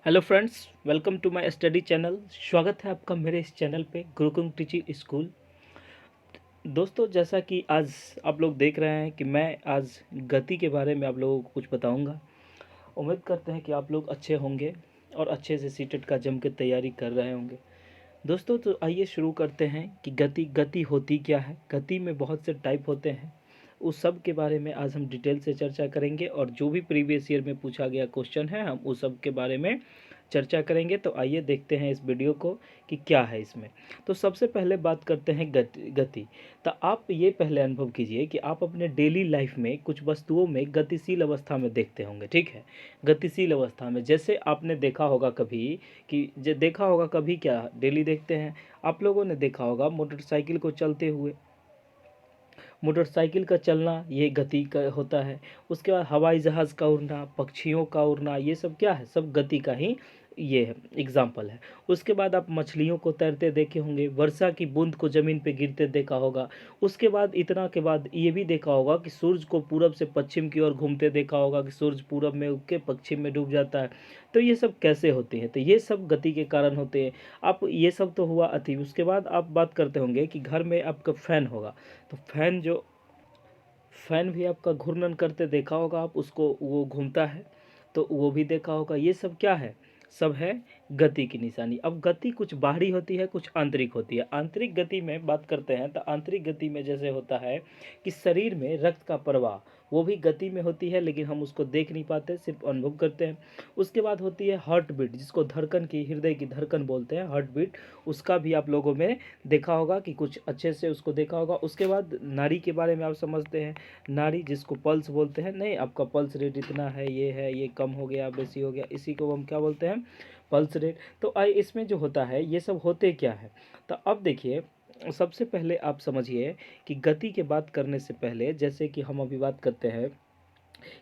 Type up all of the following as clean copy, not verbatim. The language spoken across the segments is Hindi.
Hello friends, welcome to my study channel. स्वागत है आपका मेरे इस चैनल पे गुरुकुल टीचिंग स्कूल। दोस्तों, जैसा कि आज आप लोग देख रहे हैं कि मैं आज गति के बारे में आप लोगों को कुछ बताऊंगा। उम्मीद करते हैं कि आप लोग अच्छे होंगे और अच्छे से सीटेट का जम के तैयारी कर रहे होंगे। दोस्तों, तो आइए शुरू करते हैं कि गति गति होती क्या है। गति में बहुत से टाइप होते हैं, उस सब के बारे में आज हम डिटेल से चर्चा करेंगे और जो भी प्रीवियस ईयर में पूछा गया क्वेश्चन है हम उस सब के बारे में चर्चा करेंगे। तो आइए देखते हैं इस वीडियो को कि क्या है इसमें। तो सबसे पहले बात करते हैं गति। तो आप ये पहले अनुभव कीजिए कि आप अपने डेली लाइफ में कुछ वस्तुओं में गतिशील अवस्था में देखते होंगे। ठीक है, गतिशील अवस्था में जैसे आपने देखा होगा कभी कि देखा होगा कभी, क्या डेली देखते हैं आप लोगों ने देखा होगा मोटरसाइकिल को चलते हुए। मोटरसाइकिल का चलना ये गति का होता है। उसके बाद हवाई जहाज़ का उड़ना, पक्षियों का उड़ना, ये सब क्या है, सब गति का ही ये है एग्जाम्पल है। उसके बाद आप मछलियों को तैरते देखे होंगे, वर्षा की बूंद को ज़मीन पे गिरते देखा होगा। उसके बाद इतना के बाद ये भी देखा होगा कि सूरज को पूरब से पश्चिम की ओर घूमते देखा होगा कि सूरज पूरब में उग के पश्चिम में डूब जाता है। तो ये सब कैसे होते हैं, तो ये सब गति के कारण होते हैं। आप ये सब तो हुआ अति। उसके बाद आप बात करते होंगे कि घर में आपका फैन होगा, तो फैन भी आपका घूर्णन करते देखा होगा, आप उसको वो घूमता है तो वो भी देखा होगा। ये सब क्या है, सब है गति की निशानी। अब गति कुछ बाहरी होती है, कुछ आंतरिक होती है। आंतरिक गति में बात करते हैं तो आंतरिक गति में जैसे होता है कि शरीर में रक्त का प्रवाह, वो भी गति में होती है, लेकिन हम उसको देख नहीं पाते, सिर्फ अनुभव करते हैं। उसके बाद होती है हार्ट बीट, जिसको धड़कन की, हृदय की धड़कन बोलते हैं, हार्ट बीट। उसका भी आप लोगों में देखा होगा कि कुछ अच्छे से उसको देखा होगा। उसके बाद नाड़ी के बारे में आप समझते हैं, नाड़ी जिसको पल्स बोलते हैं। नहीं, आपका पल्स रेट इतना है, ये कम हो गया, बेसी हो गया, इसी को हम क्या बोलते हैं, पल्स रेट। तो आई इसमें जो होता है ये सब होते क्या है। तो अब देखिए, सबसे पहले आप समझिए कि गति के बात करने से पहले जैसे कि हम अभी बात करते हैं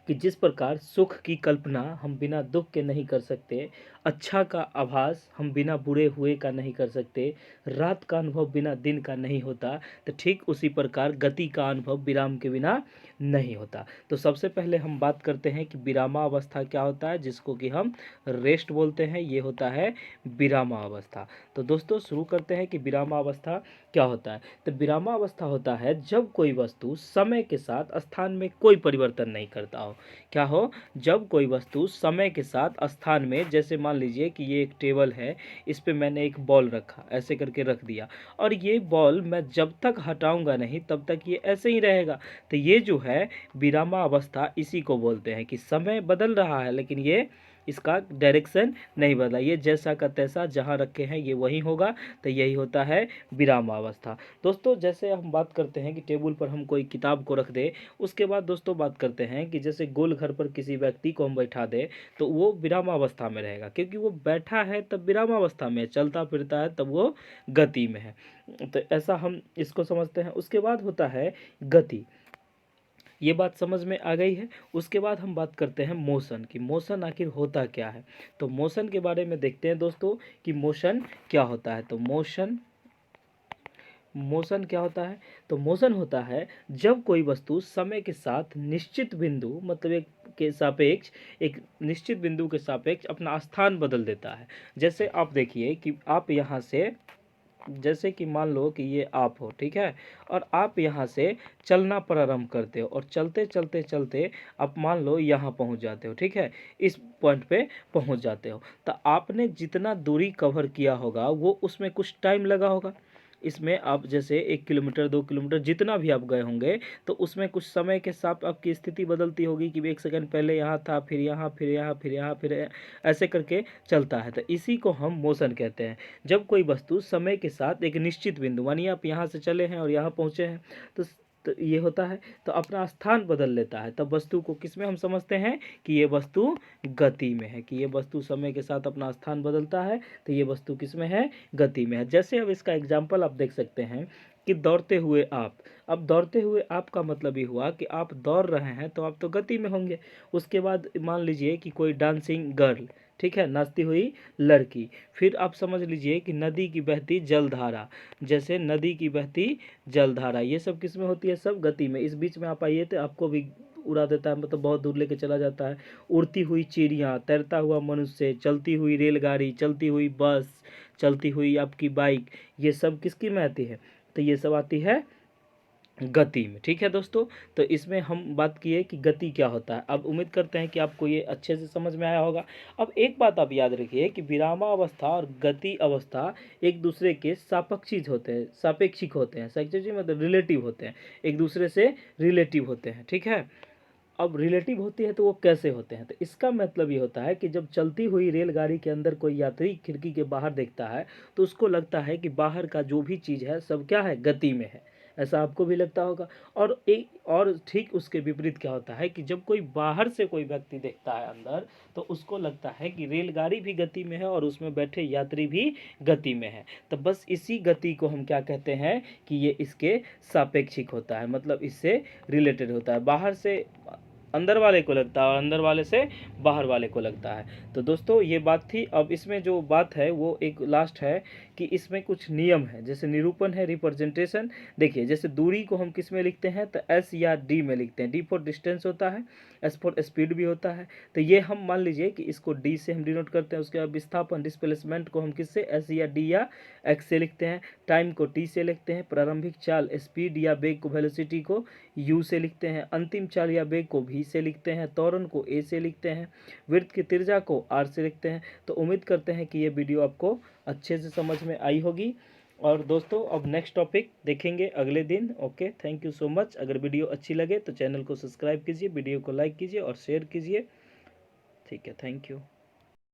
कि जिस प्रकार सुख की कल्पना हम बिना दुख के नहीं कर सकते, अच्छा का आभास हम बिना बुरे हुए का नहीं कर सकते, रात का अनुभव बिना दिन का नहीं होता, तो ठीक उसी प्रकार गति का अनुभव विराम के बिना नहीं होता। तो सबसे पहले हम बात करते हैं कि विरामावस्था क्या होता है, जिसको कि हम रेस्ट बोलते हैं, ये होता है विरामावस्था। तो दोस्तों शुरू करते हैं कि विरामावस्था क्या होता है। तो विरामावस्था होता है जब कोई वस्तु समय के साथ स्थान में कोई परिवर्तन नहीं करता हो। क्या हो, जब कोई वस्तु समय के साथ स्थान में, जैसे मान लीजिए कि ये एक टेबल है, इस पे मैंने एक बॉल रखा, ऐसे करके रख दिया, और ये बॉल मैं जब तक हटाऊंगा नहीं तब तक ये ऐसे ही रहेगा। तो ये जो है विरामावस्था, इसी को बोलते हैं कि समय बदल रहा है लेकिन ये इसका डायरेक्शन नहीं बदला, ये जैसा का तैसा जहाँ रखे हैं ये वही होगा। तो यही होता है विरामावस्था। दोस्तों, जैसे हम बात करते हैं कि टेबल पर हम कोई किताब को रख दे, उसके बाद दोस्तों बात करते हैं कि जैसे गोल घर पर किसी व्यक्ति को हम बैठा दे, तो वो विरामावस्था में रहेगा, क्योंकि वो बैठा है तब विरामावस्था में है, चलता फिरता है तब वो गति में है। तो ऐसा हम इसको समझते हैं। उसके बाद होता है गति, ये बात समझ में आ गई है। उसके बाद हम बात करते हैं मोशन की, मोशन आखिर होता क्या है। तो मोशन के बारे में देखते हैं दोस्तों कि मोशन क्या होता है। तो मोशन क्या होता है। तो मोशन होता है जब कोई वस्तु समय के साथ निश्चित बिंदु, मतलब एक के सापेक्ष, एक निश्चित बिंदु के सापेक्ष अपना स्थान बदल देता है। जैसे आप देखिए कि आप यहाँ से, जैसे कि मान लो कि ये आप हो, ठीक है, और आप यहाँ से चलना प्रारंभ करते हो और चलते चलते चलते आप मान लो यहाँ पहुँच जाते हो, ठीक है, इस पॉइंट पे पहुँच जाते हो। तो आपने जितना दूरी कवर किया होगा वो उसमें कुछ टाइम लगा होगा। इसमें आप जैसे 1 किलोमीटर 2 किलोमीटर जितना भी आप गए होंगे, तो उसमें कुछ समय के साथ आपकी स्थिति बदलती होगी कि 1 सेकंड पहले यहाँ था, फिर यहाँ, फिर यहाँ, फिर यहाँ, फिर ऐसे करके चलता है। तो इसी को हम मोशन कहते हैं। जब कोई वस्तु समय के साथ एक निश्चित बिंदु, मानिए आप यहाँ से चले हैं और यहाँ पहुँचे हैं, तो ये होता है, तो अपना स्थान बदल लेता है। तब वस्तु को किस में हम समझते हैं कि ये वस्तु गति में है, कि ये वस्तु समय के साथ अपना स्थान बदलता है, तो ये वस्तु किस में है, गति में है। जैसे अब इसका एग्जाम्पल आप देख सकते हैं कि दौड़ते हुए आप, अब दौड़ते हुए आप का मतलब ये हुआ कि आप दौड़ रहे हैं तो आप तो गति में होंगे। उसके बाद मान लीजिए कि कोई डांसिंग गर्ल, ठीक है, नाचती हुई लड़की, फिर आप समझ लीजिए कि नदी की बहती जलधारा, जैसे नदी की बहती जलधारा, ये सब किस में होती है, सब गति में। इस बीच में आप आइए तो आपको भी उड़ा देता है, मतलब बहुत दूर लेके चला जाता है। उड़ती हुई चिड़िया, तैरता हुआ मनुष्य, चलती हुई रेलगाड़ी, चलती हुई बस, चलती हुई आपकी बाइक, ये सब किसकी में आती है? तो ये सब आती है गति में। ठीक है दोस्तों, तो इसमें हम बात किए कि गति क्या होता है। अब उम्मीद करते हैं कि आपको ये अच्छे से समझ में आया होगा। अब एक बात आप याद रखिए कि विरामावस्था और गति अवस्था एक दूसरे के सापेक्षिक होते हैं, सापेक्षिक होते हैं। सापेक्षिक मतलब रिलेटिव होते हैं, एक दूसरे से रिलेटिव होते हैं। ठीक है, अब रिलेटिव होती है तो वो कैसे होते हैं? तो इसका मतलब ये होता है कि जब चलती हुई रेलगाड़ी के अंदर कोई यात्री खिड़की के बाहर देखता है तो उसको लगता है कि बाहर का जो भी चीज़ है सब क्या है? गति में है। ऐसा आपको भी लगता होगा। और ठीक उसके विपरीत क्या होता है कि जब कोई बाहर से कोई व्यक्ति देखता है अंदर, तो उसको लगता है कि रेलगाड़ी भी गति में है और उसमें बैठे यात्री भी गति में है। तो बस इसी गति को हम क्या कहते हैं कि ये इसके सापेक्षिक होता है, मतलब इससे रिलेटेड होता है। बाहर से अंदर वाले को लगता है और अंदर वाले से बाहर वाले को लगता है। तो दोस्तों ये बात थी। अब इसमें जो बात है वो एक लास्ट है कि इसमें कुछ नियम है, जैसे निरूपण है, रिप्रेजेंटेशन। देखिए जैसे दूरी को हम किस में लिखते हैं? तो एस या डी में लिखते हैं। डी फॉर डिस्टेंस होता है, एस फॉर स्पीड भी होता है। तो ये हम मान लीजिए कि इसको डी से हम डिनोट करते हैं। उसके बाद विस्थापन डिस्प्लेसमेंट को हम किससे? एस या डी या एक्स से लिखते हैं। टाइम को टी से लिखते हैं। प्रारंभिक चाल स्पीड या वेग को, वेलोसिटी को यू से लिखते हैं। अंतिम चाल या वेग को भी से लिखते हैं। त्वरण को ए से लिखते हैं। वृत्त की त्रिज्या को आर से लिखते हैं। तो उम्मीद करते हैं कि ये वीडियो आपको अच्छे से समझ में आई होगी। और दोस्तों अब नेक्स्ट टॉपिक देखेंगे अगले दिन। Okay, thank you so much. अगर वीडियो अच्छी लगे तो चैनल को सब्सक्राइब कीजिए, वीडियो को लाइक कीजिए और शेयर कीजिए। ठीक है, थैंक यू।